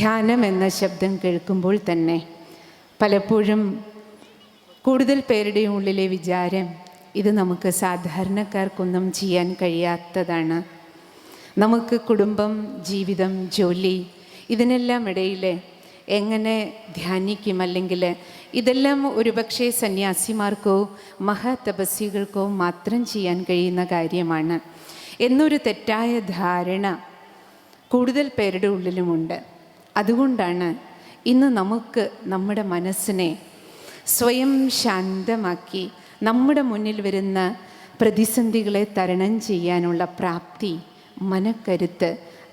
ധ്യാനം എന്ന ശബ്ദം കേൾക്കുമ്പോൾ തന്നെ പലപ്പോഴും കൂടുതൽ പേരുടെ ഉള്ളിലെ വിചാരം ഇത് നമുക്ക് സാധാരണക്കാർക്കൊന്നും ചെയ്യാൻ കഴിയാത്തതാണ്. നമുക്ക് കുടുംബം, ജീവിതം, ജോലി ഇതിനെല്ലാം ഇടയിൽ എങ്ങനെ ധ്യാനിക്കും? അല്ലെങ്കിൽ ഇതെല്ലാം ഒരുപക്ഷെ സന്യാസിമാർക്കോ മഹാതപസ്വികൾക്കോ മാത്രം ചെയ്യാൻ കഴിയുന്ന കാര്യമാണ് എന്നൊരു തെറ്റായ ധാരണ കൂടുതൽ പേരുടെ ഉള്ളിലുമുണ്ട്. അതുകൊണ്ടാണ് ഇന്ന് നമുക്ക് നമ്മുടെ മനസ്സിനെ സ്വയം ശാന്തമാക്കി നമ്മുടെ മുന്നിൽ വരുന്ന പ്രതിസന്ധികളെ തരണം ചെയ്യാനുള്ള പ്രാപ്തി, മനക്കരുത്ത്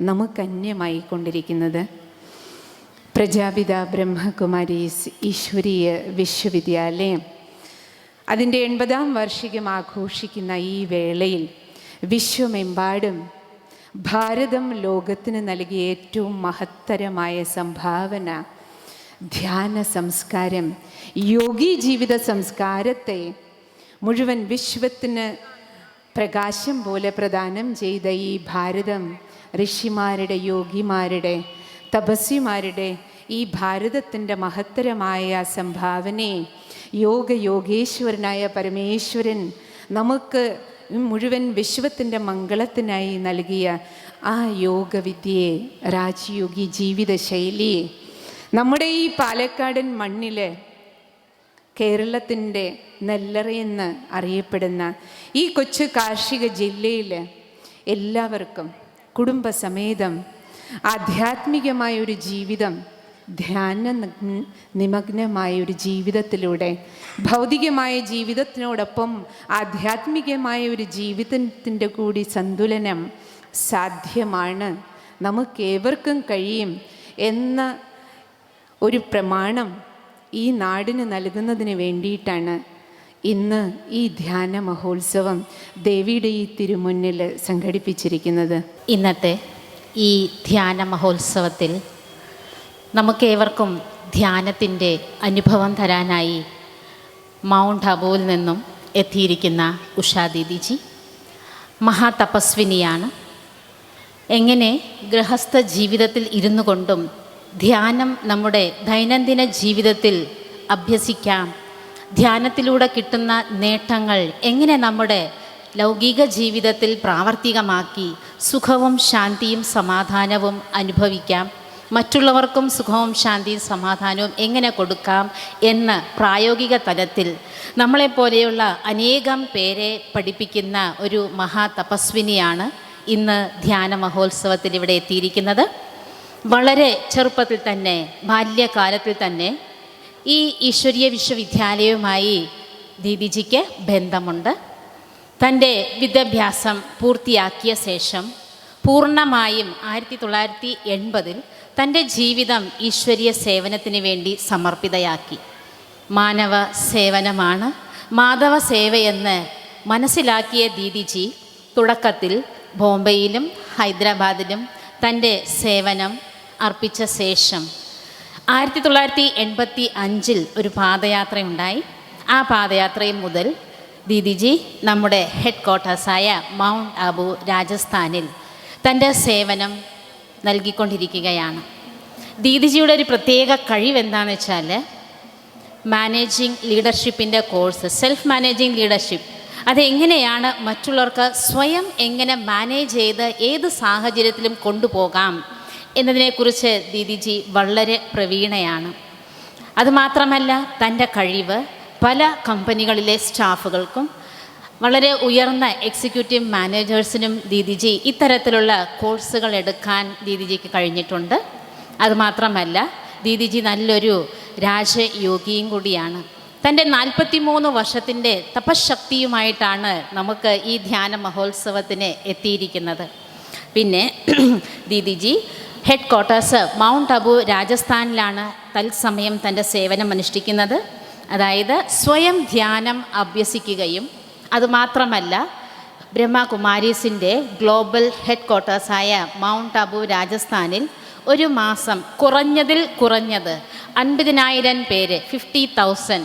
നമുക്കന്യമായി കൊണ്ടിരിക്കുന്നത്. പ്രജാപിത ബ്രഹ്മകുമാരീസ് ഈശ്വരീയ വിശ്വവിദ്യാലയം അതിൻ്റെ 80ാം വാർഷികം ആഘോഷിക്കുന്ന ഈ വേളയിൽ വിശ്വമെമ്പാടും ഭാരതം ലോകത്തിന് നൽകിയ ഏറ്റവും മഹത്തരമായ സംഭാവന ധ്യാന സംസ്കാരം, യോഗി ജീവിത സംസ്കാരത്തെ മുഴുവൻ വിശ്വത്തിന് പ്രകാശം പോലെ പ്രദാനം ചെയ്ത ഈ ഭാരതം, ഋഷിമാരുടെ, യോഗിമാരുടെ, തപസ്വിമാരുടെ ഈ ഭാരതത്തിൻ്റെ മഹത്തരമായ സംഭാവനയെ യോഗേശ്വരനായ പരമേശ്വരൻ നമുക്ക് മുഴുവൻ വിശ്വത്തിൻ്റെ മംഗളത്തിനായി നൽകിയ ആ യോഗവിദ്യയെ, രാജയോഗി ജീവിതശൈലിയെ നമ്മുടെ ഈ പാലക്കാടൻ മണ്ണിൽ, കേരളത്തിൻ്റെ നെല്ലറയെന്ന് അറിയപ്പെടുന്ന ഈ കൊച്ചു കാർഷിക ജില്ലയിൽ എല്ലാവർക്കും കുടുംബസമേതം ആധ്യാത്മികമായൊരു ജീവിതം, ധ്യാന നിമഗ്നമായൊരു ജീവിതത്തിലൂടെ ഭൗതികമായ ജീവിതത്തിനോടൊപ്പം ആധ്യാത്മികമായ ഒരു ജീവിതത്തിൻ്റെ കൂടി സന്തുലനം സാധ്യമാണ്, നമുക്കേവർക്കും കഴിയും എന്ന ഒരു പ്രമാണം ഈ നാടിന് നൽകുന്നതിന് വേണ്ടിയിട്ടാണ് ഇന്ന് ഈ ധ്യാന മഹോത്സവം ദേവിയുടെ ഈ തിരുമുന്നിൽ സംഘടിപ്പിച്ചിരിക്കുന്നത്. ഇന്നത്തെ ഈ ധ്യാന മഹോത്സവത്തിൽ നമുക്കേവർക്കും ധ്യാനത്തിൻ്റെ അനുഭവം തരാനായി മൗണ്ട് അബുവിൽ നിന്നും എത്തിയിരിക്കുന്ന ഉഷാ ദീദിജി മഹാതപസ്വിനിയാണ്. എങ്ങനെ ഗൃഹസ്ഥ ജീവിതത്തിൽ ഇരുന്നു കൊണ്ടും ധ്യാനം നമ്മുടെ ദൈനംദിന ജീവിതത്തിൽ അഭ്യസിക്കാം, ധ്യാനത്തിലൂടെ കിട്ടുന്ന നേട്ടങ്ങൾ എങ്ങനെ നമ്മുടെ ലൗകിക ജീവിതത്തിൽ പ്രാവർത്തികമാക്കി സുഖവും ശാന്തിയും സമാധാനവും അനുഭവിക്കാം, മറ്റുള്ളവർക്കും സുഖവും ശാന്തിയും സമാധാനവും എങ്ങനെ കൊടുക്കാം എന്ന് പ്രായോഗിക തലത്തിൽ നമ്മളെപ്പോലെയുള്ള അനേകം പേരെ പഠിപ്പിക്കുന്ന ഒരു മഹാതപസ്വിനിയാണ് ഇന്ന് ധ്യാന മഹോത്സവത്തിൽ ഇവിടെ എത്തിയിരിക്കുന്നത്. വളരെ ചെറുപ്പത്തിൽ തന്നെ, ബാല്യകാലത്തിൽ തന്നെ ഈ ഈശ്വരീയ വിശ്വവിദ്യാലയവുമായി ദീദിജിക്ക് ബന്ധമുണ്ട്. തൻ്റെ വിദ്യാഭ്യാസം പൂർത്തിയാക്കിയ ശേഷം പൂർണ്ണമായും 1980 തൻ്റെ ജീവിതം ഈശ്വരീയ സേവനത്തിന് വേണ്ടി സമർപ്പിതയാക്കി. മാനവ സേവനമാണ് മാധവ സേവയെന്ന് മനസ്സിലാക്കിയ ദീദിജി തുടക്കത്തിൽ ബോംബെയിലും ഹൈദരാബാദിലും തൻ്റെ സേവനം അർപ്പിച്ച ശേഷം 1985 ഒരു പാദയാത്രയുണ്ടായി. ആ പാദയാത്രയിൽ മുതൽ ദീദിജി നമ്മുടെ ഹെഡ് ക്വാർട്ടേഴ്സായ മൗണ്ട് അബു രാജസ്ഥാനിൽ തൻ്റെ സേവനം നൽകിക്കൊണ്ടിരിക്കുകയാണ്. ദീദിജിയുടെ ഒരു പ്രത്യേക കഴിവെന്താണെന്ന് വെച്ചാൽ മാനേജിങ് ലീഡർഷിപ്പിൻ്റെ കോഴ്സ്, സെൽഫ് മാനേജിങ് ലീഡർഷിപ്പ്, അതെങ്ങനെയാണ് മറ്റുള്ളവർക്ക് സ്വയം എങ്ങനെ മാനേജ് ചെയ്ത് ഏത് സാഹചര്യത്തിലും കൊണ്ടുപോകാം എന്നതിനെക്കുറിച്ച് ദീദിജി വളരെ പ്രവീണയാണ്. അതുമാത്രമല്ല, തൻ്റെ കഴിവ് പല കമ്പനികളിലെ സ്റ്റാഫുകൾക്കും വളരെ ഉയർന്ന എക്സിക്യൂട്ടീവ് മാനേജേഴ്സിനും ദീദിജി ഇത്തരത്തിലുള്ള കോഴ്സുകൾ എടുക്കാൻ ദീദിജിക്ക് കഴിഞ്ഞിട്ടുണ്ട്. അതുമാത്രമല്ല, ദീദിജി നല്ലൊരു രാജയോഗിയും കൂടിയാണ്. തൻ്റെ 43 വർഷത്തിൻ്റെ തപശക്തിയുമായിട്ടാണ് നമുക്ക് ഈ ധ്യാന മഹോത്സവത്തിന് എത്തിയിരിക്കുന്നത്. പിന്നെ ദീദിജി ഹെഡ് ക്വാർട്ടേഴ്സ് മൗണ്ട് അബു രാജസ്ഥാനിലാണ് തത്സമയം തൻ്റെ സേവനം അനുഷ്ഠിക്കുന്നത്. അതായത് സ്വയം ധ്യാനം അഭ്യസിക്കുകയും അതുമാത്രമല്ല ബ്രഹ്മകുമാരീസിൻ്റെ ഗ്ലോബൽ ഹെഡ് ക്വാർട്ടേഴ്സായ മൗണ്ട് അബു രാജസ്ഥാനിൽ ഒരു മാസം കുറഞ്ഞത് 50,000 പേര് 50,000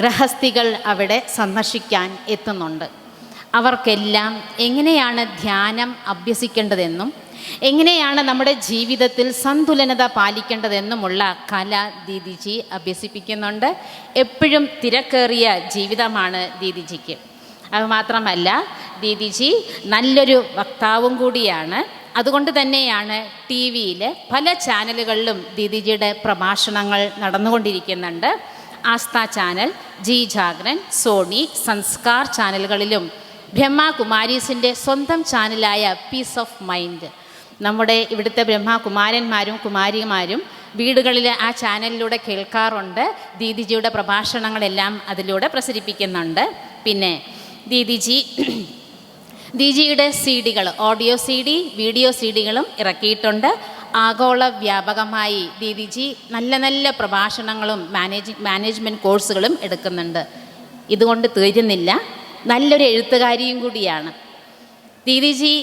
ഗൃഹസ്ഥികൾ അവിടെ സന്ദർശിക്കാൻ എത്തുന്നുണ്ട്. അവർക്കെല്ലാം എങ്ങനെയാണ് ധ്യാനം അഭ്യസിക്കേണ്ടതെന്നും എങ്ങനെയാണ് നമ്മുടെ ജീവിതത്തിൽ സന്തുലനത പാലിക്കേണ്ടതെന്നുമുള്ള കല ദീദിജി അഭ്യസിപ്പിക്കുന്നുണ്ട്. എപ്പോഴും തിരക്കേറിയ ജീവിതമാണ് ദീദിജിക്ക്. അതുമാത്രമല്ല, ദീദിജി നല്ലൊരു വക്താവും കൂടിയാണ്. അതുകൊണ്ട് തന്നെയാണ് ടി വിയിൽ പല ചാനലുകളിലും ദീദിജിയുടെ പ്രഭാഷണങ്ങൾ നടന്നുകൊണ്ടിരിക്കുന്നുണ്ട്. ആസ്ഥ ചാനൽ, ജി ജാഗ്രൻ, സോണി, സംസ്കാർ ചാനലുകളിലും ബ്രഹ്മകുമാരീസിൻ്റെ സ്വന്തം ചാനലായ പീസ് ഓഫ് മൈൻഡ്, നമ്മുടെ ഇവിടുത്തെ ബ്രഹ്മകുമാരന്മാരും കുമാരിമാരും വീടുകളിൽ ആ ചാനലിലൂടെ കേൾക്കാറുണ്ട്. ദീദിജിയുടെ പ്രഭാഷണങ്ങളെല്ലാം അതിലൂടെ പ്രസരിപ്പിക്കുന്നുണ്ട്. പിന്നെ ദീദിജിയുടെ CD-കൾ, ഓഡിയോ CD, വീഡിയോ CD-കളും ഇറക്കിയിട്ടുണ്ട്. ആഗോള വ്യാപകമായി ദീദിജി നല്ല നല്ല പ്രഭാഷണങ്ങളും മാനേജ്മെൻറ്റ് കോഴ്സുകളും എടുക്കുന്നുണ്ട്. ഇതുകൊണ്ട് തീരുന്നില്ല, നല്ലൊരു എഴുത്തുകാരിയും കൂടിയാണ്. ദീദിജി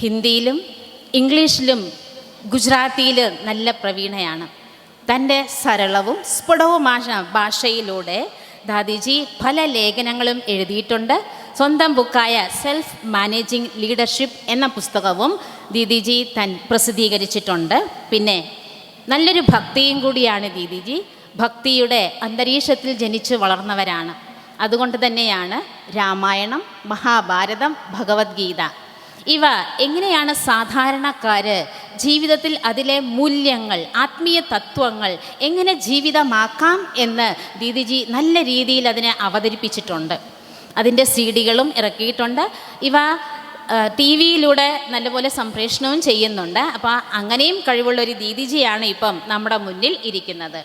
ഹിന്ദിയിലും ഇംഗ്ലീഷിലും ഗുജറാത്തിയിൽ നല്ല പ്രവീണയാണ്. തൻ്റെ സരളവും സ്ഫുടവുമായ ഭാഷയിലൂടെ ദാദിജി പല ലേഖനങ്ങളും എഴുതിയിട്ടുണ്ട്. സ്വന്തം ബുക്കായ സെൽഫ് മാനേജിങ് ലീഡർഷിപ്പ് എന്ന പുസ്തകവും ദീദിജി പ്രസിദ്ധീകരിച്ചിട്ടുണ്ട്. പിന്നെ നല്ലൊരു ഭക്തിയും കൂടിയാണ് ദീദിജി. ഭക്തിയുടെ അന്തരീക്ഷത്തിൽ ജനിച്ചു വളർന്നവരാണ്. അതുകൊണ്ട് തന്നെയാണ് രാമായണം, മഹാഭാരതം, ഭഗവത്ഗീത ഇവ എങ്ങനെയാണ് സാധാരണക്കാർ ജീവിതത്തിൽ അതിലെ മൂല്യങ്ങൾ, ആത്മീയ തത്വങ്ങൾ എങ്ങനെ ജീവിതമാക്കാം എന്ന് ദീദിജി നല്ല രീതിയിൽ അതിനെ അവതരിപ്പിച്ചിട്ടുണ്ട്. അതിൻ്റെ CD-കളും ഇറക്കിയിട്ടുണ്ട്. ഇവ TV-യിലൂടെ നല്ലപോലെ സംപ്രേഷണവും ചെയ്യുന്നുണ്ട്. അപ്പോൾ അങ്ങനെയും കഴിവുള്ളൊരു ദീദിജിയാണ് ഇപ്പം നമ്മുടെ മുന്നിൽ ഇരിക്കുന്നത്.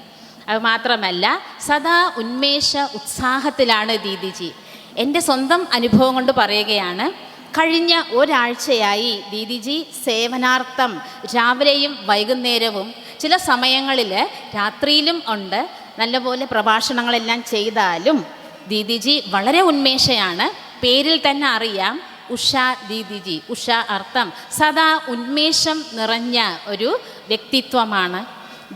അതുമാത്രമല്ല, സദാ ഉന്മേഷ ഉത്സാഹത്തിലാണ് ദീദിജി. എൻ്റെ സ്വന്തം അനുഭവം കൊണ്ട് പറയുകയാണ്, കഴിഞ്ഞ ഒരാഴ്ചയായി ദീദിജി സേവനാർത്ഥം രാവിലെയും വൈകുന്നേരവും ചില സമയങ്ങളിൽ രാത്രിയിലും ഉണ്ട് നല്ലപോലെ പ്രഭാഷണങ്ങളെല്ലാം ചെയ്താലും ദീദിജി വളരെ ഉന്മേഷയാണ്. പേരിൽ തന്നെ അറിയാം, ഉഷ ദീദിജി. ഉഷ അർത്ഥം സദാ ഉന്മേഷം നിറഞ്ഞ ഒരു വ്യക്തിത്വമാണ്.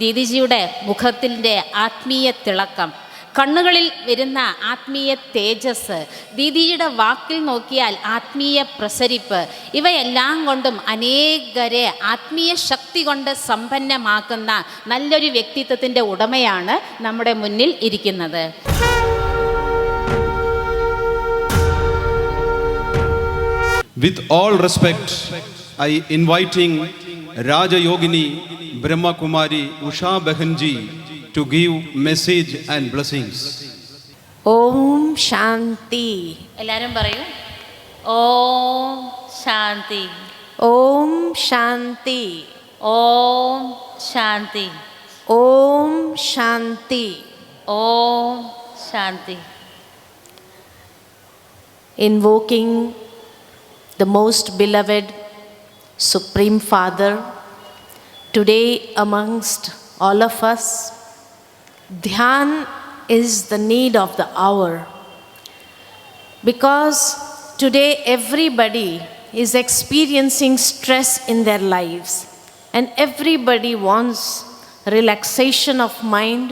ദീദിജിയുടെ മുഖത്തിൻ്റെ ആത്മീയ തിളക്കം, കണ്ണുകളിൽ വരുന്ന ആത്മീയ തേജസ്, ദീദിജിയുടെ വാക്കിൽ നോക്കിയാൽ ആത്മീയ പ്രസരിപ്പ്, ഇവയെല്ലാം കൊണ്ടും അനേകരെ ആത്മീയ ശക്തി കൊണ്ട് സമ്പന്നമാക്കുന്ന നല്ലൊരു വ്യക്തിത്വത്തിൻ്റെ ഉടമയാണ് നമ്മുടെ മുന്നിൽ ഇരിക്കുന്നത്. With all respect, I inviting Rajayogini Brahmakumari Usha Behanji to give message and blessings. Om Shanti. എല്ലാവരും പറയൂ, Om Shanti, Om Shanti, Om Shanti, Om Shanti, Om Shanti. Invoking the most beloved Supreme Father, today amongst all of us, Dhyan is the need of the hour. Because today everybody is experiencing stress in their lives and everybody wants relaxation of mind,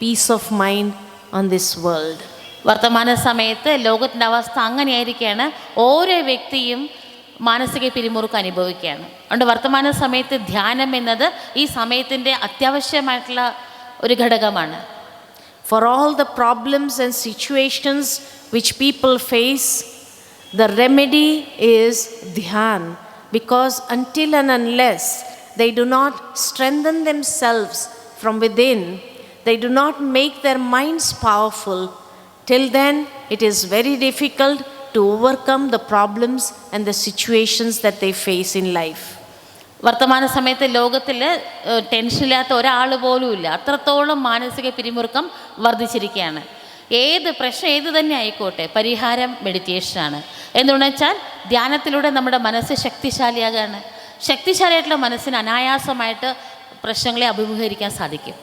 peace of mind on this world. വർത്തമാന സമയത്ത് ലോകത്തിൻ്റെ അവസ്ഥ അങ്ങനെയായിരിക്കുകയാണ്. ഓരോ വ്യക്തിയും മാനസിക പിരിമുറുക്കം അനുഭവിക്കുകയാണ്. അതുകൊണ്ട് വർത്തമാന സമയത്ത് ധ്യാനം എന്നത് ഈ സമയത്തിൻ്റെ അത്യാവശ്യമായിട്ടുള്ള ഒരു ഘടകമാണ്. For all the problems and situations which people face, the remedy is Dhyan. Because until and unless they do not strengthen themselves from within, they do not make their minds powerful, till then it is very difficult to overcome the problems and the situations that they face in life. വർത്തമാന സമയത്ത് ലോകത്തിൽ ടെൻഷനില്ലാത്ത ഒരാൾ പോലും ഇല്ല. അത്രത്തോളം മാനസിക പിരിമുറുക്കം വർദ്ധിച്ചിരിക്കുകയാണ്. ഏത് പ്രശ്നം ഏത് തന്നെ ആയിക്കോട്ടെ, പരിഹാരം മെഡിറ്റേഷനാണ്. എന്തുകൊണ്ടെന്ന് വെച്ചാൽ ധ്യാനത്തിലൂടെ നമ്മുടെ മനസ്സ് ശക്തിശാലിയാകാണ്. ശക്തിശാലിയായിട്ടുള്ള മനസ്സിന് അനായാസമായിട്ട് പ്രശ്നങ്ങളെ അഭിമുഖീകരിക്കാൻ സാധിക്കും.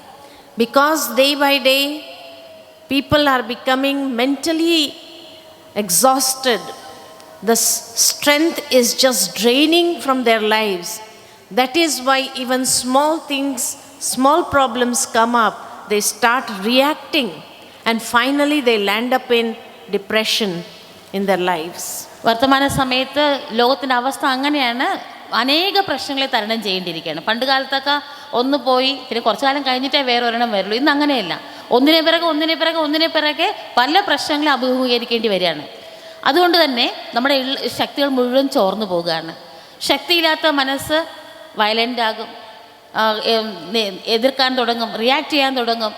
Because day by day people are becoming mentally exhausted. The strength is just draining from their lives. That is why even small things, small problems come up, they start reacting and finally they land up in depression in their lives. വർത്തമാന സമയത്ത് ലോകത്തിൻ്റെ അവസ്ഥ അങ്ങനെയാണ്. അനേക പ്രശ്നങ്ങളെ തരണം ചെയ്യേണ്ടിയിരിക്കുകയാണ്. പണ്ട് കാലത്തൊക്കെ ഒന്ന് പോയി പിന്നെ കുറച്ചു കാലം കഴിഞ്ഞിട്ടേ വേറെ ഒരെണ്ണം വരുള്ളൂ. ഇന്ന് അങ്ങനെയല്ല, ഒന്നിനെ പിറകെ പല പ്രശ്നങ്ങളെ അഭിമുഖീകരിക്കേണ്ടി വരികയാണ്. അതുകൊണ്ട് തന്നെ നമ്മുടെ ശക്തികൾ മുഴുവൻ ചോർന്നു പോകുകയാണ്. ശക്തിയില്ലാത്ത മനസ്സ് വയലൻ്റ് ആകും, എതിർക്കാൻ തുടങ്ങും, റിയാക്ട് ചെയ്യാൻ തുടങ്ങും,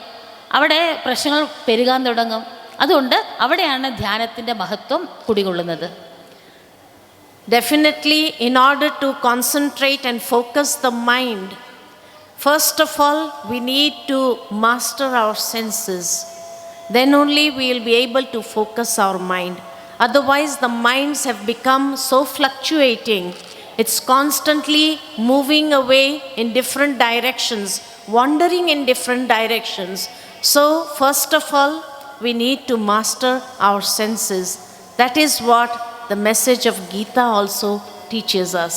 അവിടെ പ്രശ്നങ്ങൾ പെരുകാൻ തുടങ്ങും. അതുകൊണ്ട് അവിടെയാണ് ധ്യാനത്തിൻ്റെ മഹത്വം കുടികൊള്ളുന്നത്. Definitely, in order to concentrate and focus the mind, first of all, we need to master our senses. Then only we will be able to focus our mind. Otherwise, the minds have become so fluctuating. It's constantly moving away in different directions, wandering in different directions. So, first of all, we need to master our senses. That is what the message of Gita also teaches us.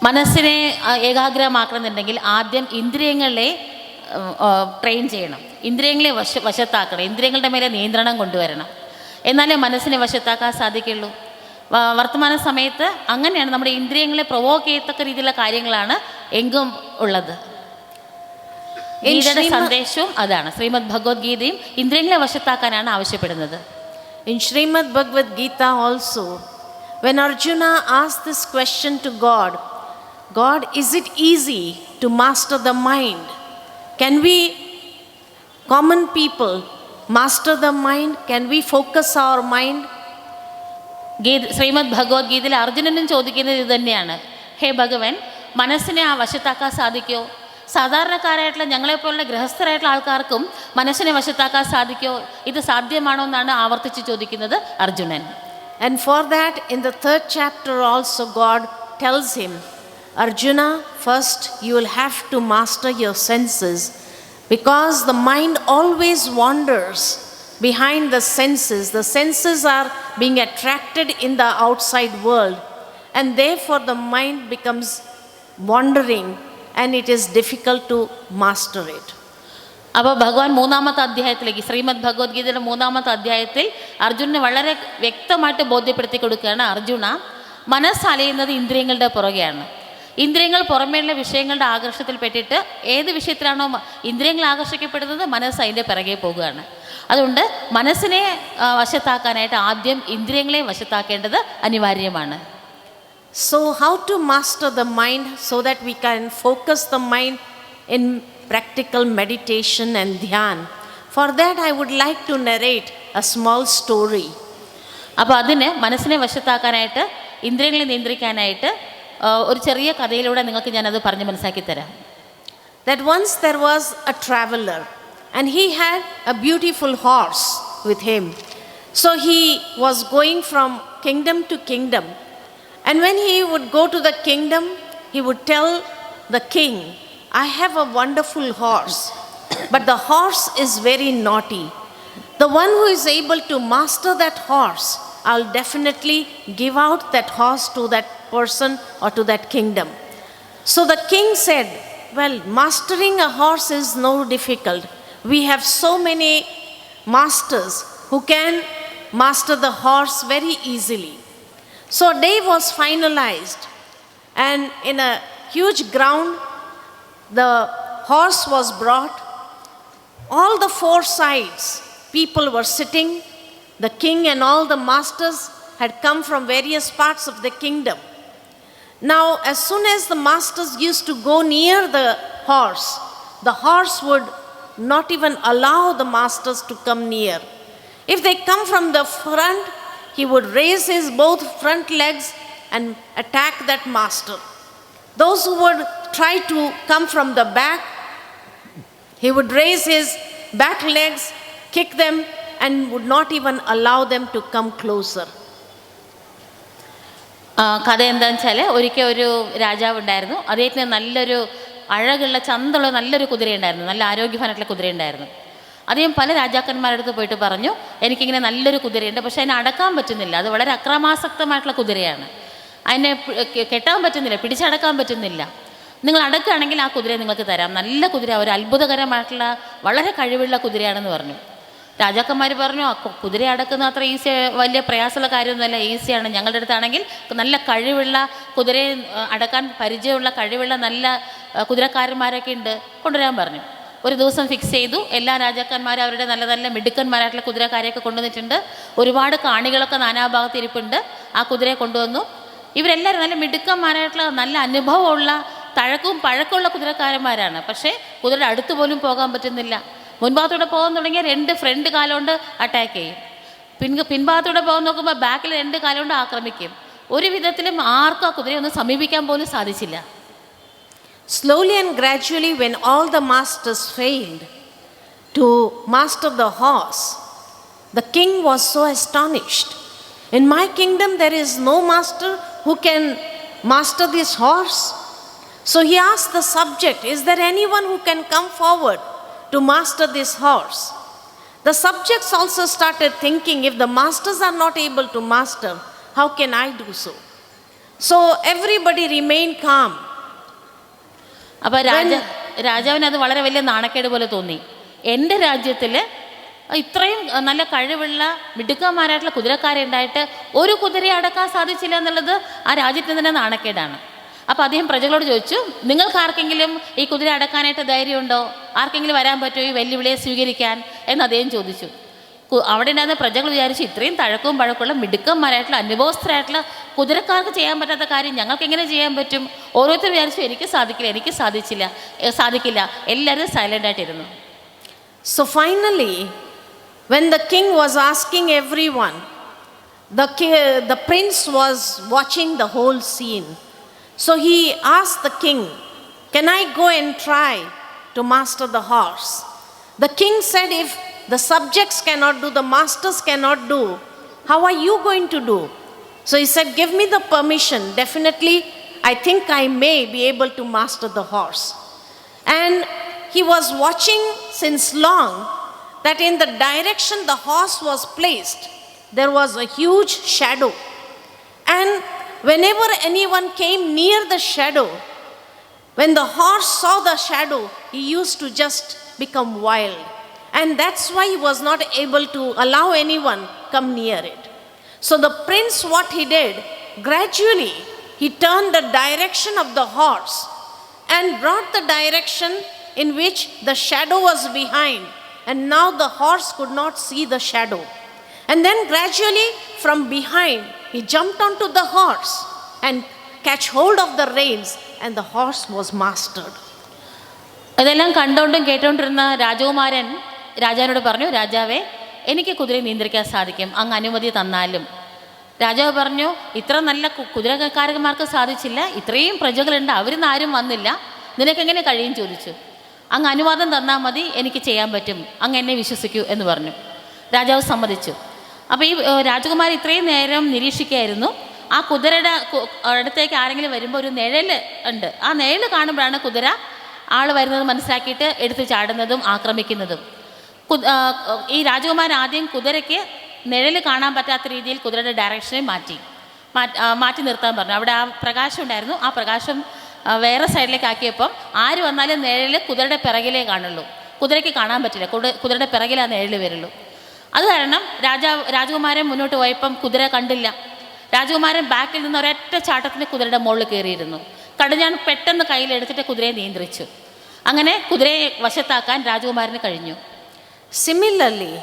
മനസ്സിനെ ഏകാഗ്രമാക്കണമെന്നുണ്ടെങ്കിൽ ആദ്യം ഇന്ദ്രിയങ്ങളെ train ചെയ്യണം, ഇന്ദ്രിയങ്ങളെ വശത്താക്കണം, ഇന്ദ്രിയങ്ങളുടെ മേലെ നിയന്ത്രണം കൊണ്ടുവരണം. എന്നാലേ മനസ്സിനെ വശത്താക്കാൻ സാധിക്കുള്ളൂ. വർത്തമാന സമയത്ത് അങ്ങനെയാണ്, നമ്മുടെ ഇന്ദ്രിയങ്ങളെ പ്രൊവോക്ക് ചെയ്യത്തക്ക രീതിയിലുള്ള കാര്യങ്ങളാണ് എങ്കും ഉള്ളത്. ഗീതയുടെ സന്ദേശവും അതാണ്. ശ്രീമദ് ഭഗവത്ഗീതയും ഇന്ദ്രിയങ്ങളെ വശത്താക്കാനാണ് ആവശ്യപ്പെടുന്നത്. In Srimad Bhagavad Gita also, when Arjuna asked this question to God, God, is it easy to master the mind? Can we, common people, master the mind? Can we focus our mind? Shrimad ഭഗവത്ഗീതയിൽ അർജുനനും ചോദിക്കുന്നത് ഇത് തന്നെയാണ്. ഹേ ഭഗവൻ, മനസ്സിനെ ആ വശത്താക്കാൻ സാധിക്കുമോ? സാധാരണക്കാരായിട്ടുള്ള ഞങ്ങളെപ്പോലുള്ള ഗൃഹസ്ഥരായിട്ടുള്ള ആൾക്കാർക്കും മനസ്സിനെ വശത്താക്കാൻ സാധിക്കുമോ? ഇത് സാധ്യമാണോ എന്നാണ് ആവർത്തിച്ച് ചോദിക്കുന്നത് Arjunan. And for that, in the 3rd chapter also, God tells him, Arjuna, first you will have to master your senses, because the mind always wanders behind the senses. The senses are being attracted in the outside world, and therefore the mind becomes wandering and it is difficult to master it. അപ്പോൾ ഭഗവാൻ 3ാമത്തെ അധ്യായത്തിലേക്ക്, ശ്രീമദ് ഭഗവത്ഗീതയുടെ 3ാമത്തെ അധ്യായത്തിൽ അർജുനനെ വളരെ വ്യക്തമായിട്ട് ബോധ്യപ്പെടുത്തി കൊടുക്കുകയാണ്. അർജുന, മനസ്സലയുന്നത് ഇന്ദ്രിയങ്ങളുടെ പുറകെയാണ്. ഇന്ദ്രിയങ്ങൾ പുറമേയുള്ള വിഷയങ്ങളുടെ ആകർഷത്തിൽ പെട്ടിട്ട് ഏത് വിഷയത്തിലാണോ ഇന്ദ്രിയങ്ങൾ ആകർഷിക്കപ്പെടുന്നത്, മനസ്സ് അതിൻ്റെ പിറകെ പോകുകയാണ്. അതുകൊണ്ട് മനസ്സിനെ വശത്താക്കാനായിട്ട് ആദ്യം ഇന്ദ്രിയങ്ങളെ വശത്താക്കേണ്ടത് അനിവാര്യമാണ്. So how to master the mind so that we can focus the mind in practical meditation and dhyan? For that I would like to narrate a small story. അപ്പോൾ അതിന് മനസ്സിനെ വശത്താക്കാനായിട്ട്, ഇന്ദ്രിയങ്ങളെ നിയന്ത്രിക്കാനായിട്ട് ഒരു ചെറിയ കഥയിലൂടെ നിങ്ങൾക്ക് ഞാനത് പറഞ്ഞ് മനസ്സിലാക്കി തരാം. That once there was a traveler and he had a beautiful horse with him. So he was going from kingdom to kingdom. And when he would go to the kingdom, he would tell the king, I have a wonderful horse, but the horse is very naughty. The one who is able to master that horse, I'll definitely give out that horse to that person or to that kingdom. So the king said, well, mastering a horse is no difficult. We have so many masters who can master the horse very easily. So a day was finalized, and in a huge ground, the horse was brought. All the 4 sides, people were sitting. The king and all the masters had come from various parts of the kingdom. Now, as soon as the masters used to go near the horse would not even allow the masters to come near. If they come from the front, he would raise his both front legs and attack that master. Those who would try to come from the back, he would raise his back legs, kick them, and would not even allow them to come closer. കഥ എന്താണെന്ന് വെച്ചാൽ, ഒരിക്കൽ ഒരു രാജാവ് ഉണ്ടായിരുന്നു. അദ്ദേഹത്തിന് നല്ലൊരു അഴകുള്ള ചന്തമുള്ള നല്ലൊരു കുതിരയുണ്ടായിരുന്നു, നല്ല ആരോഗ്യവാനായിട്ടുള്ള കുതിരയുണ്ടായിരുന്നു. അദ്ദേഹം പല രാജാക്കന്മാരുടെ അടുത്ത് പോയിട്ട് പറഞ്ഞു, എനിക്കിങ്ങനെ നല്ലൊരു കുതിരയുണ്ട്, പക്ഷേ അതിനെ അടക്കാൻ പറ്റുന്നില്ല, അത് വളരെ അക്രമാസക്തമായിട്ടുള്ള കുതിരയാണ്, അതിനെ കെട്ടാൻ പറ്റുന്നില്ല, പിടിച്ചടക്കാൻ പറ്റുന്നില്ല. നിങ്ങൾ അടക്കുകയാണെങ്കിൽ ആ കുതിരയെ നിങ്ങൾക്ക് തരാം, നല്ല കുതിര, ഒരു അത്ഭുതകരമായിട്ടുള്ള വളരെ കഴിവുള്ള കുതിരയാണെന്ന് പറഞ്ഞു. രാജാക്കന്മാർ പറഞ്ഞു കുതിര അടക്കുന്ന അത്ര ഈസി, വലിയ പ്രയാസമുള്ള കാര്യമൊന്നുമല്ല, ഈസിയാണ്. ഞങ്ങളുടെ അടുത്താണെങ്കിൽ നല്ല കഴിവുള്ള കുതിരയെ അടക്കാൻ പരിചയമുള്ള കഴിവുള്ള നല്ല കുതിരക്കാരന്മാരൊക്കെ ഉണ്ട്, കൊണ്ടുവരാൻ പറഞ്ഞു. ഒരു ദിവസം ഫിക്സ് ചെയ്തു. എല്ലാ രാജാക്കന്മാരും അവരുടെ നല്ല നല്ല മിടുക്കന്മാരായിട്ടുള്ള കുതിരക്കാരെയൊക്കെ കൊണ്ടുവന്നിട്ടുണ്ട്. ഒരുപാട് കാണികളൊക്കെ നാനാഭാഗത്ത് ഇരിപ്പുണ്ട്. ആ കുതിരയെ കൊണ്ടുവന്നു. ഇവരെല്ലാവരും നല്ല മിടുക്കന്മാരായിട്ടുള്ള നല്ല അനുഭവമുള്ള പഴക്കമുള്ള കുതിരക്കാരന്മാരാണ്. പക്ഷേ കുതിരയുടെ അടുത്ത് പോലും പോകാൻ പറ്റുന്നില്ല. മുൻഭാഗത്തൂടെ പോകാൻ തുടങ്ങിയാൽ 2 ഫ്രണ്ട് കാലുകൊണ്ട് അറ്റാക്ക് ചെയ്യും. പിൻഭാഗത്തൂടെ പോകാൻ നോക്കുമ്പോൾ ബാക്കിൽ 2 കാലുകൊണ്ട് ആക്രമിക്കും. ഒരു വിധത്തിലും ആർക്കും ആ കുതിരയെ ഒന്ന് സമീപിക്കാൻ പോലും സാധിച്ചില്ല. Slowly and gradually, when all the masters failed to master the horse, the king was so astonished. In my kingdom, there is no master who can master this horse. So he asked the subject, is there anyone who can come forward to master this horse? The subjects also started thinking, if the masters are not able to master, how can I do so? So everybody remained calm. അപ്പോൾ രാജാവിന് അത് വളരെ വലിയ നാണക്കേട് പോലെ തോന്നി. എൻ്റെ രാജ്യത്തിൽ ഇത്രയും നല്ല കഴിവുള്ള മിടുക്കന്മാരായിട്ടുള്ള കുതിരക്കാരെ ഉണ്ടായിട്ട് ഒരു കുതിരയെ അടക്കാൻ സാധിച്ചില്ല എന്നുള്ളത് ആ രാജ്യത്തിന് തന്നെ നാണക്കേടാണ്. അപ്പോൾ അദ്ദേഹം പ്രജകളോട് ചോദിച്ചു, നിങ്ങൾക്ക് ആർക്കെങ്കിലും ഈ കുതിര അടക്കാനായിട്ട് ധൈര്യമുണ്ടോ? ആർക്കെങ്കിലും വരാൻ പറ്റുമോ ഈ വെല്ലുവിളിയെ സ്വീകരിക്കാൻ എന്ന് അദ്ദേഹം ചോദിച്ചു. അവിടെ ഉണ്ടായിരുന്ന പ്രജകൾ വിചാരിച്ചു, ഇത്രയും തഴക്കവും പഴക്കമുള്ള മിടുക്കന്മാരായിട്ടുള്ള അനുഭവസ്ഥരായിട്ടുള്ള കുതിരക്കാർക്ക് ചെയ്യാൻ പറ്റാത്ത കാര്യം ഞങ്ങൾക്ക് എങ്ങനെ ചെയ്യാൻ പറ്റും? ഓരോരുത്തരും വിചാരിച്ചു, എനിക്ക് സാധിക്കില്ല. എല്ലാവരും silent ആയിട്ടിരുന്നു. So finally, when the king was asking everyone, the prince was watching the whole scene. So he asked the king, can I go and try to master the horse? The king said, if the subjects cannot do, the masters cannot do, how are you going to do? So he said, give me the permission. Definitely, I think I may be able to master the horse. And he was watching since long that in the direction the horse was placed, there was a huge shadow. And whenever anyone came near the shadow, when the horse saw the shadow, he used to just become wild. And that's why he was not able to allow anyone come near it. So the prince, what he did, gradually he turned the direction of the horse and brought the direction in which the shadow was behind. And now the horse could not see the shadow. And then gradually from behind, he jumped onto the horse and catch hold of the reins, and the horse was mastered. ഇതെല്ലാം കണ്ടുകൊണ്ടും കേട്ടുകൊണ്ടിരുന്ന രാജകുമാരൻ രാജാവിനോട് പറഞ്ഞു, രാജാവേ, എനിക്ക് കുതിരയെ നിയന്ത്രിക്കാൻ സാധിക്കും, അങ്ങ് അനുമതി തന്നാലും. രാജാവ് പറഞ്ഞു, ഇത്ര നല്ല കുതിരക്കാരന്മാർക്ക് സാധിച്ചില്ല, ഇത്രയും പ്രജകളുണ്ട്, അവരിന്ന് ആരും വന്നില്ല, നിനക്കെങ്ങനെ കഴിയും ചോദിച്ചു. അങ്ങ് അനുവാദം തന്നാൽ മതി, എനിക്ക് ചെയ്യാൻ പറ്റും, അങ്ങ് എന്നെ വിശ്വസിക്കൂ എന്ന് പറഞ്ഞു. രാജാവ് സമ്മതിച്ചു. അപ്പോൾ ഈ രാജകുമാരൻ ഇത്രയും നേരം നിരീക്ഷിക്കുകയായിരുന്നു. ആ കുതിരയുടെ അടുത്തേക്ക് ആരെങ്കിലും വരുമ്പോൾ ഒരു നിഴൽ ഉണ്ട്. ആ നിഴൽ കാണുമ്പോഴാണ് കുതിര ആൾ വരുന്നത് മനസ്സിലാക്കിയിട്ട് എടുത്ത് ചാടുന്നതും ആക്രമിക്കുന്നതും. ഈ രാജകുമാരൻ ആദ്യം കുതിരയ്ക്ക് നിഴൽ കാണാൻ പറ്റാത്ത രീതിയിൽ കുതിരയുടെ ഡയറക്ഷനെ മാറ്റി നിർത്താൻ പറഞ്ഞു. അവിടെ ആ പ്രകാശം ഉണ്ടായിരുന്നു. ആ പ്രകാശം വേറെ സൈഡിലേക്ക് ആക്കിയപ്പം ആര് വന്നാലും നിഴൽ കുതിരയുടെ പിറകിലേ കാണുള്ളൂ, കുതിരയ്ക്ക് കാണാൻ പറ്റില്ല, കുതിരയുടെ പിറകിൽ ആ നിഴൽ വരുള്ളൂ. അത് കാരണം രാജകുമാരൻ മുന്നോട്ട് പോയപ്പം കുതിര കണ്ടില്ല. രാജകുമാരൻ ബാക്കിൽ നിന്ന് ഒരൊറ്റ ചാട്ടത്തിന് കുതിരയുടെ മുകളിൽ കയറിയിരുന്നു. കടിഞ്ഞാൺ പെട്ടെന്ന് കയ്യിലെടുത്തിട്ട് കുതിരയെ നിയന്ത്രിച്ചു. അങ്ങനെ കുതിരയെ വശത്താക്കാൻ രാജകുമാരന് കഴിഞ്ഞു. Similarly,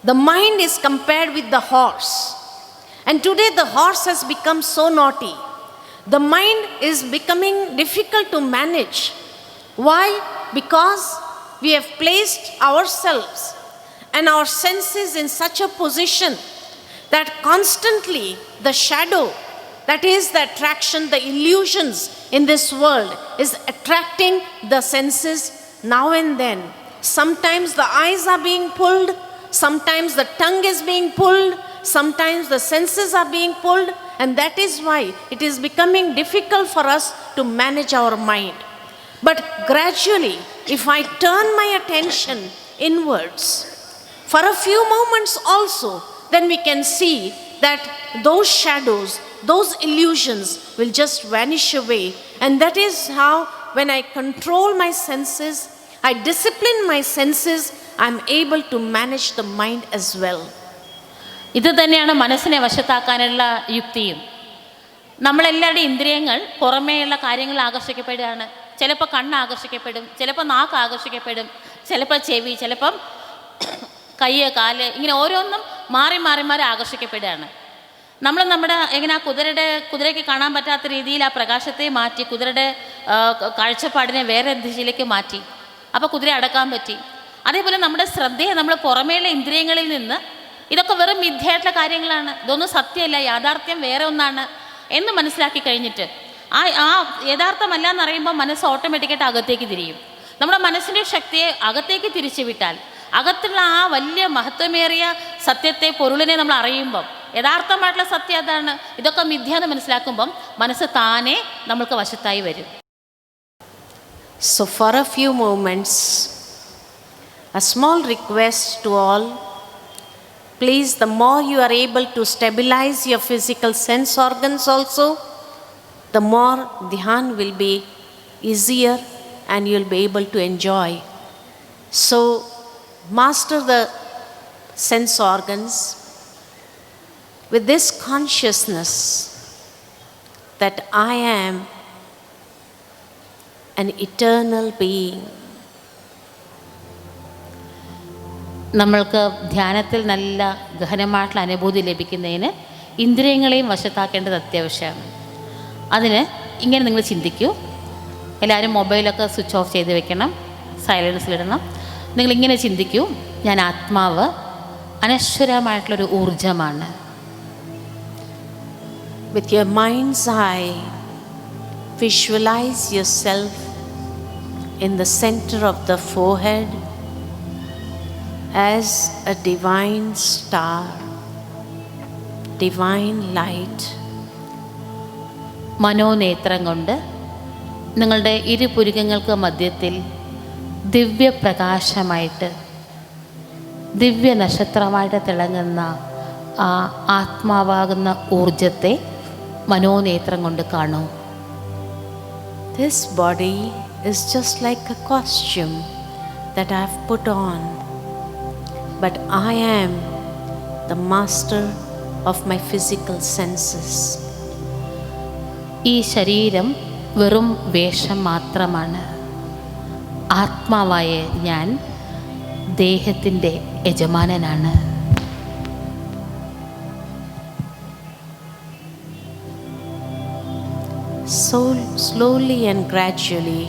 the mind is compared with the horse. And today the horse has become so naughty. The mind is becoming difficult to manage. Why? Because we have placed ourselves and our senses in such a position that constantly the shadow, that is the attraction, the illusions in this world is attracting the senses now and then. Sometimes the eyes are being pulled, sometimes the tongue is being pulled, sometimes the senses are being pulled, and that is why it is becoming difficult for us to manage our mind. But gradually, if I turn my attention inwards for a few moments also, then we can see that those shadows, those illusions will just vanish away. And that is how, when I control my senses, I discipline my senses, I'm able to manage the mind as well. ഇത് തന്നെയാണ് മനസ്സിനെ വശത്താക്കാനുള്ള യുക്തിയും. നമ്മളെല്ലാവരുടെയും ഇന്ദ്രിയങ്ങൾ പുറമേയുള്ള കാര്യങ്ങൾ ആകർഷിക്കപ്പെടുകയാണ്. ചിലപ്പോൾ കണ്ണ് ആകർഷിക്കപ്പെടും, ചിലപ്പോൾ നാക്ക് ആകർഷിക്കപ്പെടും, ചിലപ്പോൾ ചെവി, ചിലപ്പം കയ്യ്, കാല്, ഇങ്ങനെ ഓരോന്നും മാറി മാറി മാറി ആകർഷിക്കപ്പെടുകയാണ്. നമ്മുടെ എങ്ങനെ കുതിരയ്ക്ക് കാണാൻ പറ്റാത്ത രീതിയിൽ ആ പ്രകാശത്തെ മാറ്റി കുതിരയുടെ കാഴ്ചപ്പാടിനെ വേറെ ദിശയിലേക്ക് മാറ്റി. അപ്പോൾ കുതിര അടക്കാൻ പറ്റി. അതേപോലെ നമ്മുടെ ശ്രദ്ധയെ നമ്മൾ പുറമേയുള്ള ഇന്ദ്രിയങ്ങളിൽ നിന്ന് ഇതൊക്കെ വെറും മിഥ്യയായിട്ടുള്ള കാര്യങ്ങളാണ്, ഇതൊന്നും സത്യമല്ല, യാഥാർത്ഥ്യം വേറെ ഒന്നാണ് എന്ന് മനസ്സിലാക്കി കഴിഞ്ഞിട്ട് ആ യഥാർത്ഥമല്ല എന്നറിയുമ്പോൾ മനസ്സ് ഓട്ടോമാറ്റിക്കായിട്ട് അകത്തേക്ക് തിരിയും. നമ്മുടെ മനസ്സിൻ്റെ ശക്തിയെ അകത്തേക്ക് തിരിച്ചു വിട്ടാൽ അകത്തുള്ള ആ വലിയ മഹത്വമേറിയ സത്യത്തെ, പൊരുളിനെ നമ്മൾ അറിയുമ്പം, യഥാർത്ഥമായിട്ടുള്ള സത്യം അതാണ്, ഇതൊക്കെ മിഥ്യ എന്ന് മനസ്സിലാക്കുമ്പം മനസ്സ് താനെ നമ്മൾക്ക് വശത്തായി വരും. So for a few moments, a small request to all, please, the more you are able to stabilize your physical sense organs also, the more dhyan will be easier and you'll be able to enjoy. So master the sense organs with this consciousness that I am an eternal being. നമ്മൾക്ക് ധ്യാനത്തിൽ നല്ല ഗഹനമായിട്ടുള്ള അനുഭൂതി ലഭിക്കുന്നതിന് ഇന്ദ്രിയങ്ങളെയും വശത്താക്കേണ്ടത് അത്യാവശ്യമാണ്. അതിന് ഇങ്ങനെ നിങ്ങൾ ചിന്തിക്കൂ. എല്ലാവരും മൊബൈലൊക്കെ സ്വിച്ച് ഓഫ് ചെയ്ത് വെക്കണം, സൈലൻസിലിടണം. നിങ്ങളിങ്ങനെ ചിന്തിക്കൂ, ഞാൻ ആത്മാവ് അനശ്വരമായിട്ടുള്ളൊരു ഊർജമാണ്. With your mind's eye, visualize yourself in the center of the forehead as a divine star, divine light. മനോനേത്രം കൊണ്ട് നിങ്ങളുടെ ഇരുപുരുകങ്ങൾക്ക് മധ്യത്തിൽ ദിവ്യപ്രകാശമായിട്ട്, ദിവ്യ നക്ഷത്രമായിട്ട് തിളങ്ങുന്ന ആ ആത്മാവാകുന്ന ഊർജത്തെ മനോനേത്രം കൊണ്ട് കാണൂ. This body is just like a costume that I have put on, but I am the master of my physical senses. ഈ ശരീരം വെറും വേഷം മാത്രമാണ്. ആത്മാവായ ഞാൻ ദേഹത്തിൻ്റെ യജമാനനാണ്. So slowly and gradually,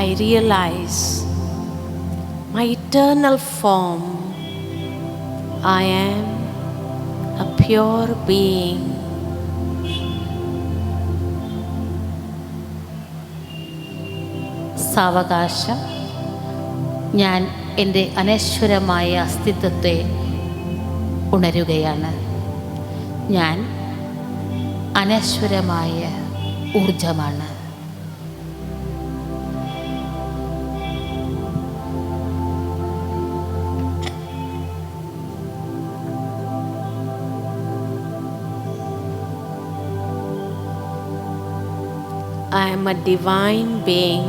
I realize my eternal form. I am a pure being. സാവകാശം ഞാൻ എൻ്റെ അനശ്വരമായ അസ്തിത്വത്തെ ഉണരുകയാണ്. ഞാൻ അനശ്വരമായ ഊർജമാണ്. I am a divine being,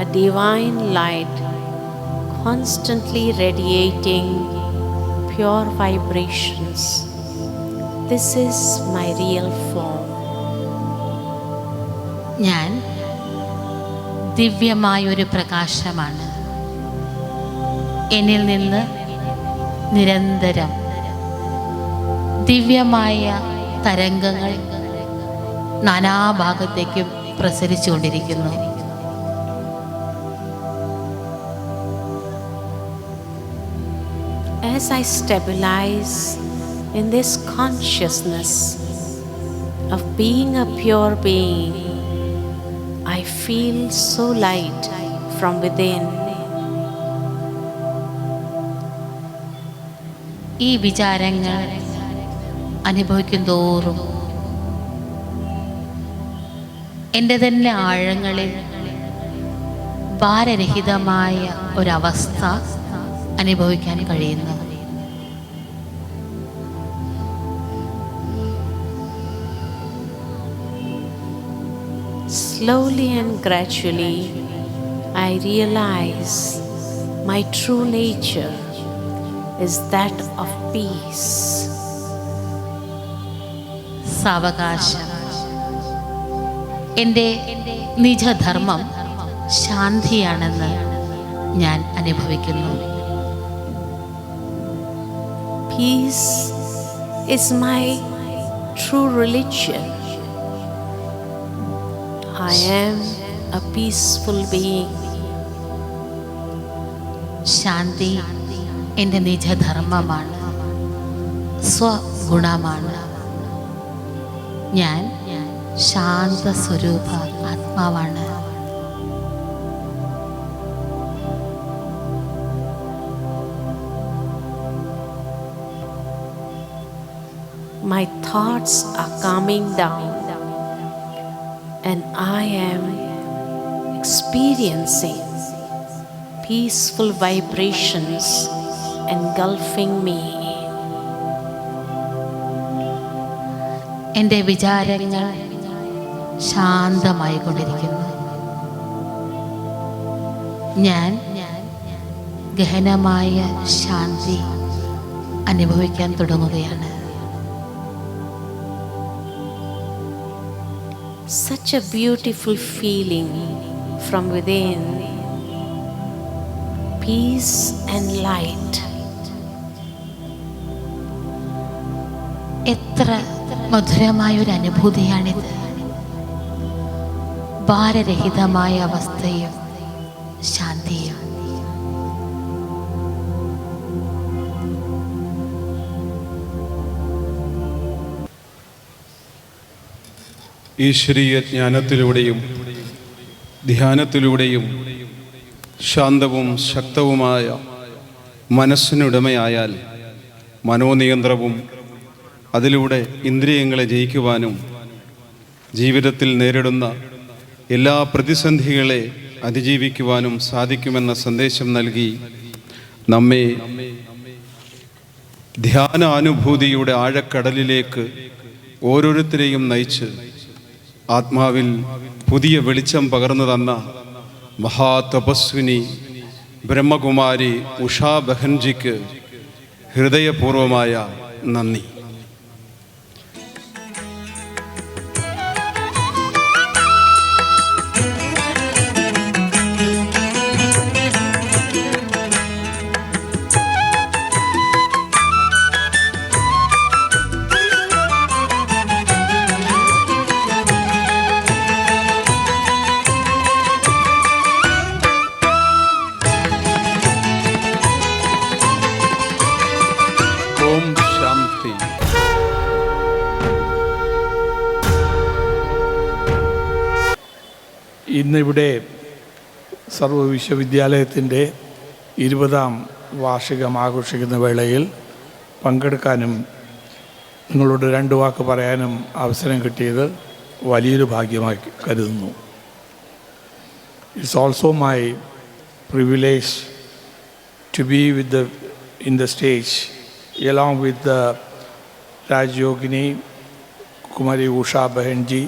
a divine light, constantly radiating pure vibrations. This is my real form. ഞാൻ ദിവ്യമായൊരു പ്രകാശമാണ്. എന്നിൽ നിന്ന് നിരന്തരം ദിവ്യമായ തരംഗങ്ങൾ നാനാഭാഗത്തേക്കും പ്രസരിച്ചുകൊണ്ടിരിക്കുന്നു. As I stabilize in this consciousness of being a pure being, I feel so light from within. ഈ വിചാരങ്ങൾ അനുഭവിക്കും തോറും എൻ്റെ തന്നെ ആഴങ്ങളിൽ ഭാരരഹിതമായ ഒരവസ്ഥ അനുഭവിക്കാൻ കഴിയുന്നു. Slowly and gradually, I realize My true nature is that of peace. സാവകാശം. എൻ്റെ നിജധർമ്മം ശാന്തിയാണെന്ന് ഞാൻ അനുഭവിക്കുന്നു. Peace is my true religion. I am a peaceful being. ശാന്തി എൻ്റെ നിജധർമ്മമാണ്, സ്വഗുണമാണ്. ഞാൻ ശാന്ത സ്വരൂപ ആത്മാവാണ്. My thoughts are calming down and I am experiencing peaceful vibrations engulfing me. എൻ്റെ വിചാരങ്ങൾ ശാന്തമായി കൊണ്ടിരിക്കുന്നു. ഞാൻ ഗഹനമായ ശാന്തി അനുഭവിക്കാൻ തുടങ്ങുകയാണ്. Such a beautiful feeling from within. Peace and light. എത്ര മധുരമായൊരു അനുഭൂതിയാണിത്. ഭാരരഹിതമായ അവസ്ഥയും ശാന്തിയും. ഈശ്വരീയ ജ്ഞാനത്തിലൂടെയും ധ്യാനത്തിലൂടെയും ശാന്തവും ശക്തവുമായ മനസ്സിനുടമയായാൽ മനോനിയന്ത്രവും അതിലൂടെ ഇന്ദ്രിയങ്ങളെ ജയിക്കുവാനും ജീവിതത്തിൽ നേരിടുന്ന എല്ലാ പ്രതിസന്ധികളെ അതിജീവിക്കുവാനും സാധിക്കുമെന്ന സന്ദേശം നൽകി നമ്മെ ധ്യാനാനുഭൂതിയുടെ ആഴക്കടലിലേക്ക് ഓരോരുത്തരെയും നയിച്ച് ആത്മാവിൽ പുതിയ വെളിച്ചം പകർന്നു തന്ന മഹാതപസ്വിനി ബ്രഹ്മകുമാരി ഉഷാ ബഹൻജിക്ക് ഹൃദയപൂർവമായ നന്ദി. ഇന്നിവിടെ സർവ്വ വിശ്വവിദ്യാലയത്തിൻ്റെ 20ാം വാർഷികം ആഘോഷിക്കുന്ന വേളയിൽ പങ്കെടുക്കാനും നിങ്ങളോട് 2 വാക്ക് പറയാനും അവസരം കിട്ടിയത് വലിയൊരു ഭാഗ്യമായി കരുതുന്നു. It's also my privilege to be in the stage along with the Rajyogini Kumari Usha Bahenji,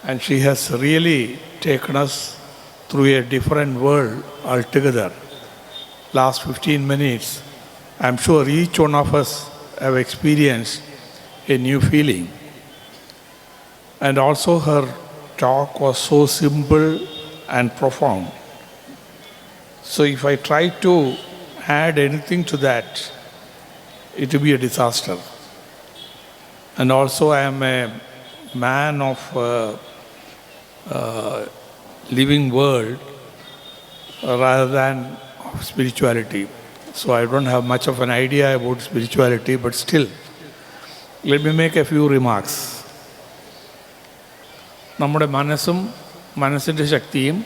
and she has really taken us through a different world altogether. Last 15 minutes, I'm sure each one of us have experienced a new feeling. And also her talk was so simple and profound. So if I try to add anything to that, it will be a disaster. And also I am a man of living world rather than of spirituality. So I don't have much of an idea about spirituality, but still, let me make a few remarks. നമ്മുടെ മനസ്സിൻ്റെ ശക്തിയും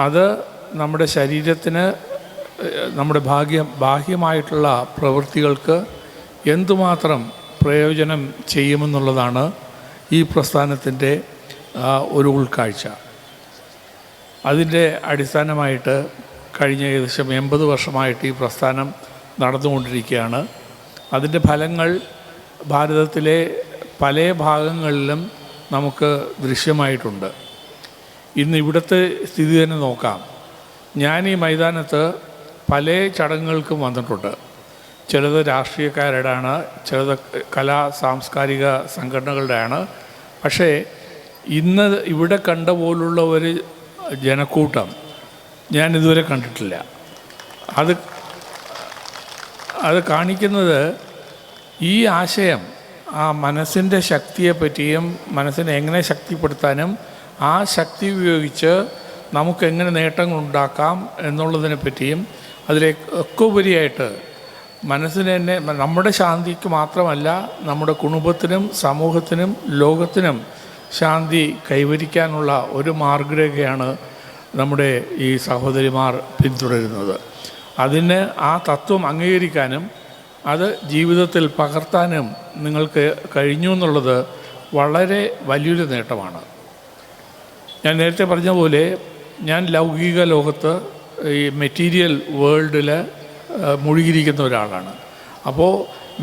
അത് നമ്മുടെ ശരീരത്തിന് നമ്മുടെ ബാഹ്യമായിട്ടുള്ള പ്രവൃത്തികൾക്ക് എന്തുമാത്രം പ്രയോജനം ചെയ്യുമെന്നുള്ളതാണ് ഈ പ്രസ്ഥാനത്തിൻ്റെ ഒരു ഉൾക്കാഴ്ച. അതിൻ്റെ അടിസ്ഥാനമായിട്ട് കഴിഞ്ഞ ഏകദേശം 80 വർഷമായിട്ട് ഈ പ്രസ്ഥാനം നടന്നുകൊണ്ടിരിക്കുകയാണ്. അതിൻ്റെ ഫലങ്ങൾ ഭാരതത്തിലെ പല ഭാഗങ്ങളിലും നമുക്ക് ദൃശ്യമായിട്ടുണ്ട്. ഇന്ന് ഇവിടുത്തെ സ്ഥിതി തന്നെ നോക്കാം. ഞാൻ ഈ മൈതാനത്ത് പല ചടങ്ങുകൾക്കും വന്നിട്ടുണ്ട്. ചിലത് രാഷ്ട്രീയക്കാരുടെയാണ്, ചിലത് കലാ സാംസ്കാരിക സംഘടനകളുടെയാണ്. പക്ഷേ ഇന്ന് ഇവിടെ കണ്ട പോലുള്ള ഒരു ജനക്കൂട്ടം ഞാൻ ഇതുവരെ കണ്ടിട്ടില്ല. അത് കാണിക്കുന്നത് ഈ ആശയം, ആ മനസ്സിൻ്റെ ശക്തിയെപ്പറ്റിയും മനസ്സിനെ എങ്ങനെ ശക്തിപ്പെടുത്താനും ആ ശക്തി ഉപയോഗിച്ച് നമുക്കെങ്ങനെ നേട്ടങ്ങളുണ്ടാക്കാം എന്നുള്ളതിനെ പറ്റിയും അതിലൊക്കെ ഉപരിയായിട്ട് മനസ്സിനെ തന്നെ നമ്മുടെ ശാന്തിക്ക് മാത്രമല്ല നമ്മുടെ കുടുംബത്തിനും സമൂഹത്തിനും ലോകത്തിനും ശാന്തി കൈവരിക്കാനുള്ള ഒരു മാർഗരേഖയാണ് നമ്മുടെ ഈ സഹോദരിമാർ പിന്തുടരുന്നത്. അതിന് ആ തത്വം അംഗീകരിക്കാനും അത് ജീവിതത്തിൽ പകർത്താനും നിങ്ങൾക്ക് കഴിഞ്ഞു എന്നുള്ളത് വളരെ വലിയൊരു നേട്ടമാണ്. ഞാൻ നേരത്തെ പറഞ്ഞ പോലെ ഞാൻ ലൗകിക ലോകത്ത് ഈ മെറ്റീരിയൽ വേൾഡിൽ മുഴുകിയിരിക്കുന്ന ഒരാളാണ്. അപ്പോൾ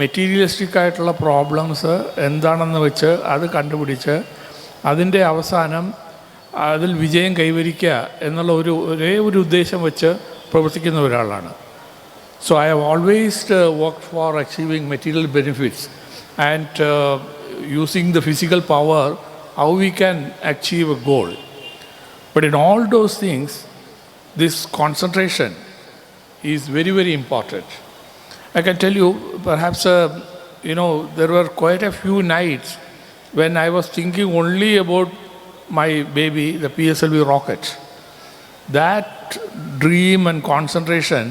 മെറ്റീരിയലിസ്റ്റിക്കായിട്ടുള്ള പ്രോബ്ലംസ് എന്താണെന്ന് വെച്ച് അത് കണ്ടുപിടിച്ച് അതിൻ്റെ അവസാനം അതിൽ വിജയം കൈവരിക്കുക എന്നുള്ള ഒരേ ഒരു ഉദ്ദേശം വെച്ച് പ്രവർത്തിക്കുന്ന ഒരാളാണ്. So I have always worked for achieving material benefits and using the physical power, how we can achieve a goal. But in all those things, this concentration is very, very important. I can tell you, perhaps, there were quite a few nights when I was thinking only about my baby, the PSLV rocket. That dream and concentration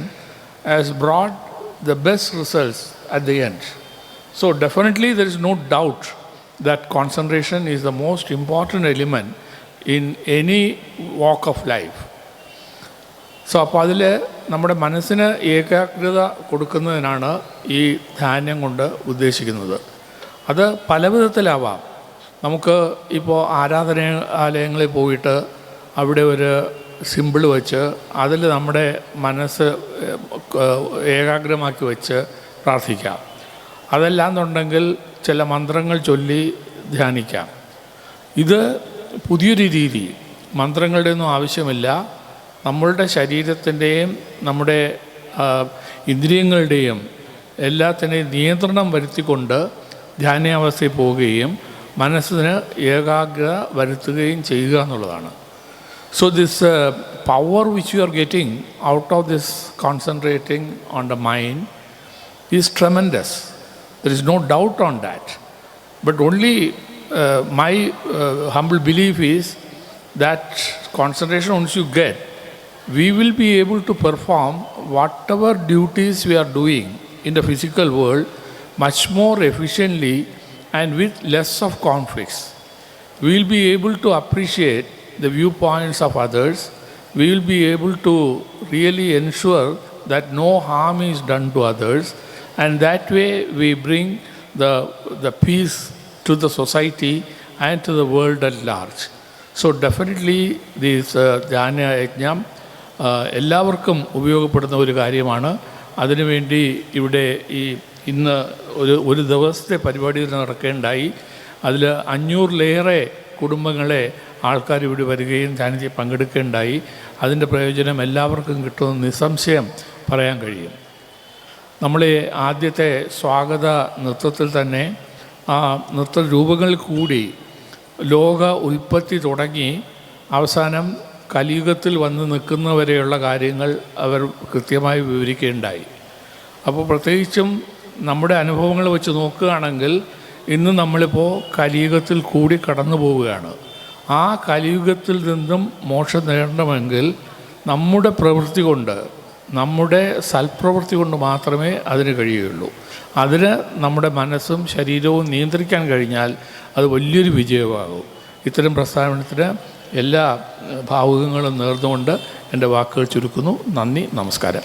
has brought the best results at the end. So definitely there is no doubt that concentration is the most important element in any walk of life. So അപ്പോൾ അതിൽ നമ്മുടെ മനസ്സിന് ഏകാഗ്രത കൊടുക്കുന്നതിനാണ് ഈ ധ്യാനം കൊണ്ട് ഉദ്ദേശിക്കുന്നത്. അത് പല വിധത്തിലാവാം. നമുക്ക് ഇപ്പോൾ ആരാധനാലയങ്ങളിൽ പോയിട്ട് അവിടെ ഒരു സിമ്പിൾ വെച്ച് അതിൽ നമ്മുടെ മനസ്സ് ഏകാഗ്രമാക്കി വെച്ച് പ്രാർത്ഥിക്കാം. അതല്ലാന്നുണ്ടെങ്കിൽ ചില മന്ത്രങ്ങൾ ചൊല്ലി ധ്യാനിക്കാം. ഇത് പുതിയൊരു രീതി. മന്ത്രങ്ങളുടെ ഒന്നും ആവശ്യമില്ല. നമ്മളുടെ ശരീരത്തിൻ്റെയും നമ്മുടെ ഇന്ദ്രിയങ്ങളുടെയും എല്ലാത്തിനെയും നിയന്ത്രണം വരുത്തിക്കൊണ്ട് ധ്യാനാവസ്ഥയിൽ പോവുകയും മനസ്സിന് ഏകാഗ്രത വരുത്തുകയും ചെയ്യുക എന്നുള്ളതാണ്. So this power which you are getting out of this concentrating on the mind is tremendous. There is no doubt on that. But only my humble belief is that concentration once you get, we will be able to perform whatever duties we are doing in the physical world much more efficiently and with less of conflicts. We will be able to appreciate the viewpoints of others. We will be able to really ensure that no harm is done to others, and that way we bring the peace to the society and to the world at large. So definitely this Dhyana Yajnam എല്ലാവർക്കും ഉപയോഗപ്പെടുന്ന ഒരു കാര്യമാണ്. അതിനുവേണ്ടി ഇവിടെ ഇന്ന് ഒരു ദിവസത്തെ പരിപാടി നടക്കേണ്ടായി. അതിൽ 500-ലേറെ കുടുംബങ്ങളെ ആൾക്കാർ ഇവിടെ വരികയും ധ്യാനത്തിൽ പങ്കെടുക്കുകയുണ്ടായി. അതിൻ്റെ പ്രയോജനം എല്ലാവർക്കും കിട്ടുമെന്ന് നിസ്സംശയം പറയാൻ കഴിയും. നമ്മളെ ആദ്യത്തെ സ്വാഗത നൃത്തത്തിൽ തന്നെ ആ നൃത്ത രൂപങ്ങളിൽ കൂടി ലോക ഉൽപ്പത്തി തുടങ്ങി അവസാനം കലിയുഗത്തിൽ വന്ന് നിൽക്കുന്നവരെയുള്ള കാര്യങ്ങൾ അവർ കൃത്യമായി വിവരിക്കുകയുണ്ടായി. അപ്പോൾ പ്രത്യേകിച്ചും നമ്മുടെ അനുഭവങ്ങൾ വെച്ച് നോക്കുകയാണെങ്കിൽ ഇന്ന് നമ്മളിപ്പോൾ കലിയുഗത്തിൽ കൂടി കടന്നു പോവുകയാണ്. ആ കലിയുഗത്തിൽ നിന്നും മോക്ഷം നേടണമെങ്കിൽ നമ്മുടെ പ്രവൃത്തി കൊണ്ട്, നമ്മുടെ സൽപ്രവൃത്തി കൊണ്ട് മാത്രമേ അതിന് കഴിയുകയുള്ളൂ. അതിന് നമ്മുടെ മനസ്സും ശരീരവും നിയന്ത്രിക്കാൻ കഴിഞ്ഞാൽ അത് വലിയൊരു വിജയമാകും. ഇത്തരം പ്രസ്ഥാനത്തിന് എല്ലാ ഭാവുകങ്ങളും നേർന്നുകൊണ്ട് എൻ്റെ വാക്കുകൾ ചുരുക്കുന്നു. നന്ദി, നമസ്കാരം.